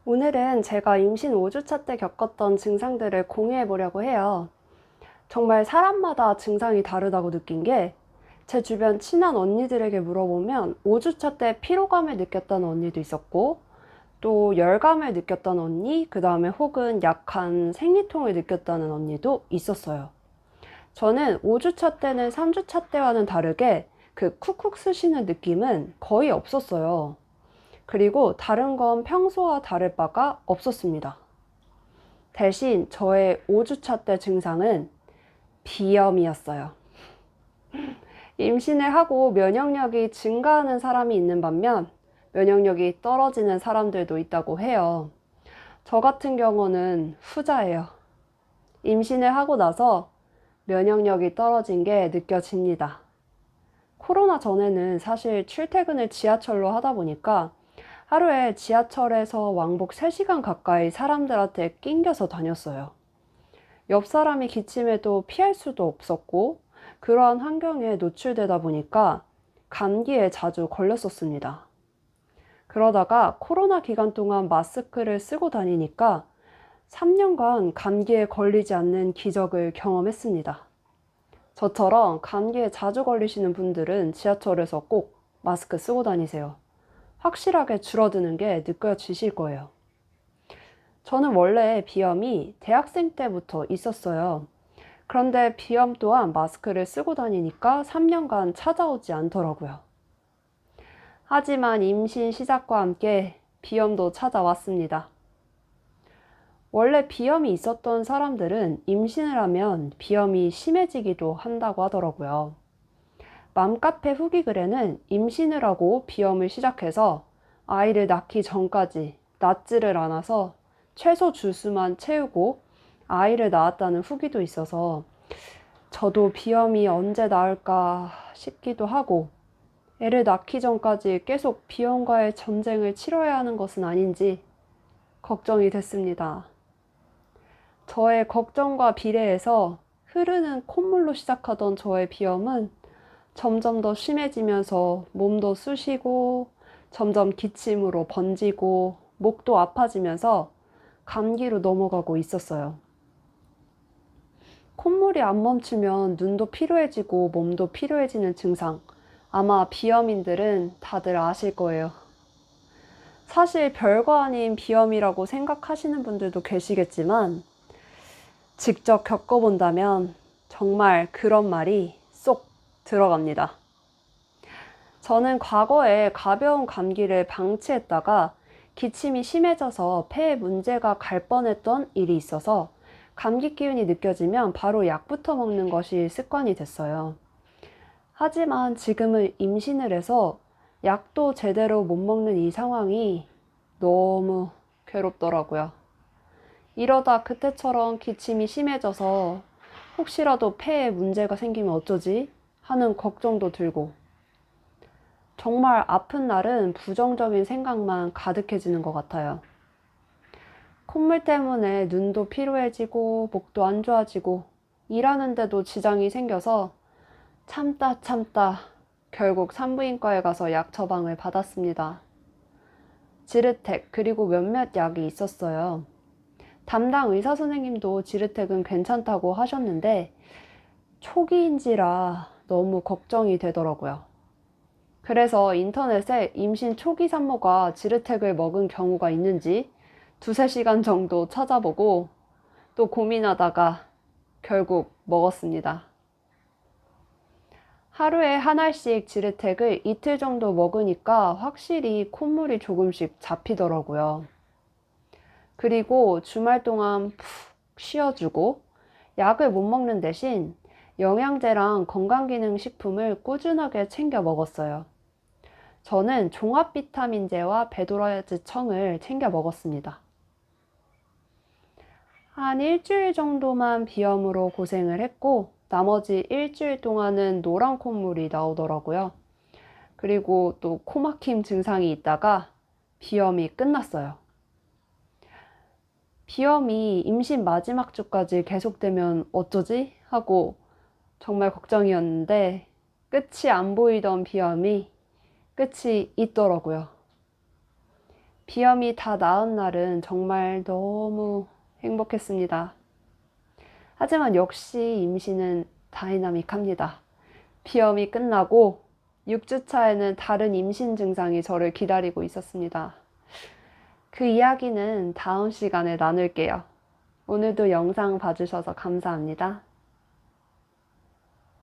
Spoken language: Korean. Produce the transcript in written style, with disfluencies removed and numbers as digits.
오늘은 제가 임신 5주차 때 겪었던 증상들을 공유해 보려고 해요. 정말 사람마다 증상이 다르다고 느낀 게, 제 주변 친한 언니들에게 물어보면 5주차 때 피로감을 느꼈다는 언니도 있었고, 또 열감을 느꼈다는 언니, 그 다음에 혹은 약한 생리통을 느꼈다는 언니도 있었어요. 저는 5주차 때는 3주차 때와는 다르게 그 쿡쿡 쑤시는 느낌은 거의 없었어요. 그리고 다른 건 평소와 다를 바가 없었습니다. 대신 저의 5주차 때 증상은 비염이었어요. 임신을 하고 면역력이 증가하는 사람이 있는 반면 면역력이 떨어지는 사람들도 있다고 해요. 저 같은 경우는 후자예요. 임신을 하고 나서 면역력이 떨어진 게 느껴집니다. 코로나 전에는 사실 출퇴근을 지하철로 하다 보니까 하루에 지하철에서 왕복 3시간 가까이 사람들한테 낑겨서 다녔어요. 옆 사람이 기침해도 피할 수도 없었고, 그러한 환경에 노출되다 보니까 감기에 자주 걸렸었습니다. 그러다가 코로나 기간 동안 마스크를 쓰고 다니니까 3년간 감기에 걸리지 않는 기적을 경험했습니다. 저처럼 감기에 자주 걸리시는 분들은 지하철에서 꼭 마스크 쓰고 다니세요. 확실하게 줄어드는 게 느껴지실 거예요. 저는 원래 비염이 대학생 때부터 있었어요. 그런데 비염 또한 마스크를 쓰고 다니니까 3년간 찾아오지 않더라고요. 하지만 임신 시작과 함께 비염도 찾아왔습니다. 원래 비염이 있었던 사람들은 임신을 하면 비염이 심해지기도 한다고 하더라고요. 맘카페 후기 글에는 임신을 하고 비염을 시작해서 아이를 낳기 전까지 낫지를 않아서 최소 주수만 채우고 아이를 낳았다는 후기도 있어서 저도 비염이 언제 나을까 싶기도 하고, 애를 낳기 전까지 계속 비염과의 전쟁을 치러야 하는 것은 아닌지 걱정이 됐습니다. 저의 걱정과 비례해서 흐르는 콧물로 시작하던 저의 비염은 점점 더 심해지면서 몸도 쑤시고 점점 기침으로 번지고 목도 아파지면서 감기로 넘어가고 있었어요. 콧물이 안 멈추면 눈도 피로해지고 몸도 피로해지는 증상, 아마 비염인들은 다들 아실 거예요. 사실 별거 아닌 비염이라고 생각하시는 분들도 계시겠지만 직접 겪어본다면 정말 그런 말이 쏙 들어갑니다. 저는 과거에 가벼운 감기를 방치했다가 기침이 심해져서 폐에 문제가 갈 뻔했던 일이 있어서 감기 기운이 느껴지면 바로 약부터 먹는 것이 습관이 됐어요. 하지만 지금은 임신을 해서 약도 제대로 못 먹는 이 상황이 너무 괴롭더라고요. 이러다 그때처럼 기침이 심해져서 혹시라도 폐에 문제가 생기면 어쩌지? 하는 걱정도 들고, 정말 아픈 날은 부정적인 생각만 가득해지는 것 같아요. 콧물 때문에 눈도 피로해지고 목도 안 좋아지고 일하는데도 지장이 생겨서 참다 결국 산부인과에 가서 약 처방을 받았습니다. 지르텍 그리고 몇몇 약이 있었어요. 담당 의사 선생님도 지르텍은 괜찮다고 하셨는데 초기인지라 너무 걱정이 되더라고요. 그래서 인터넷에 임신 초기 산모가 지르텍을 먹은 경우가 있는지 2~3시간 정도 찾아보고 또 고민하다가 결국 먹었습니다. 하루에 한 알씩 지르텍을 이틀 정도 먹으니까 확실히 콧물이 조금씩 잡히더라고요. 그리고 주말 동안 푹 쉬어주고 약을 못 먹는 대신 영양제랑 건강기능식품을 꾸준하게 챙겨 먹었어요. 저는 종합 비타민제와 베도라지 청을 챙겨 먹었습니다. 한 일주일 정도만 비염으로 고생을 했고 나머지 일주일 동안은 노란 콧물이 나오더라고요. 그리고 또 코막힘 증상이 있다가 비염이 끝났어요. 비염이 임신 마지막 주까지 계속되면 어쩌지? 하고 정말 걱정이었는데 끝이 안 보이던 비염이 끝이 있더라고요. 비염이 다 나은 날은 정말 너무 행복했습니다. 하지만 역시 임신은 다이나믹합니다. 비염이 끝나고 6주 차에는 다른 임신 증상이 저를 기다리고 있었습니다. 그 이야기는 다음 시간에 나눌게요. 오늘도 영상 봐주셔서 감사합니다.